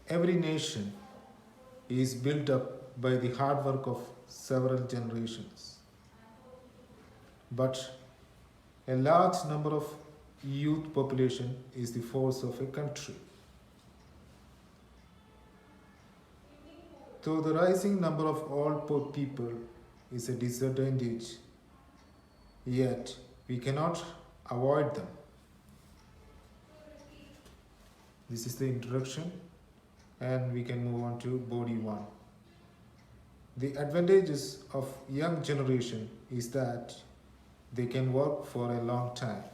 Every nation is built up by the hard work of several generations. But a large number of youth population is the force of a country. Though the rising number of old people is a disadvantage, yet we cannot avoid them. This is the introduction, and we can move on to body 1. The advantages of young generation is that they can work for a long time.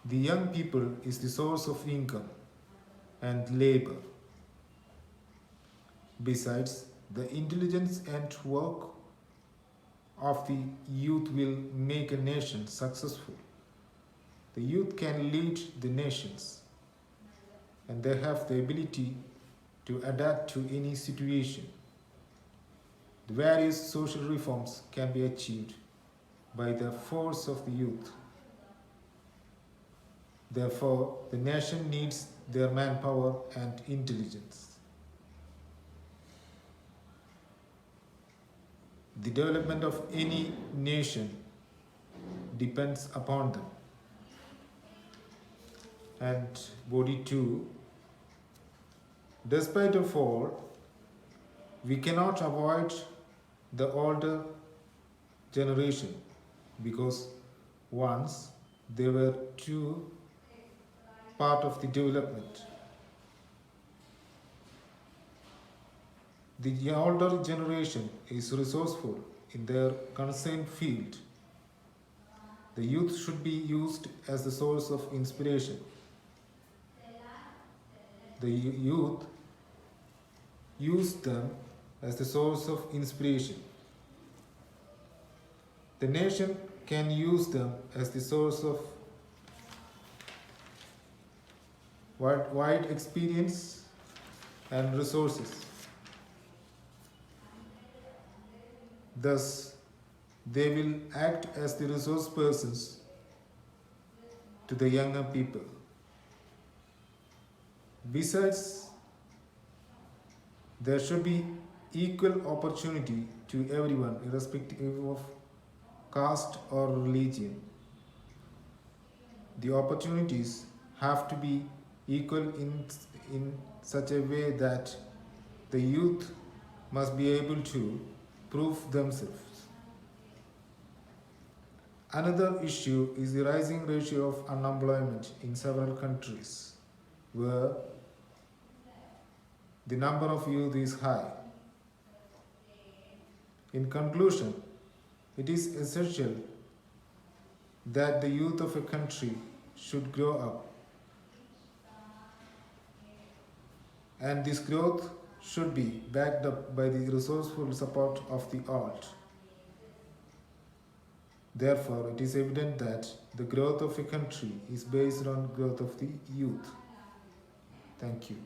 The young people is the source of income and labor. Besides, the intelligence and work of the youth will make a nation successful. The youth can lead the nations, and they have the ability to adapt to any situation. The various social reforms can be achieved by the force of the youth. Therefore, the nation needs their manpower and intelligence. The development of any nation depends upon them. And body 2, despite of all, we cannot avoid the older generation because once they were too part of the development. The older generation is resourceful in their concerned field. The youth should be used as the source of inspiration. The youth use them as the source of inspiration. The nation can use them as the source of wide experience and resources. Thus, they will act as the resource persons to the younger people. Besides, there should be equal opportunity to everyone, irrespective of caste or religion. The opportunities have to be equal in such a way that the youth must be able to prove themselves. Another issue is the rising ratio of unemployment in several countries where the number of youth is high. In conclusion, it is essential that the youth of a country should grow up, and this growth should be backed up by the resourceful support of the old. Therefore, it is evident that the growth of a country is based on growth of the youth. Thank you.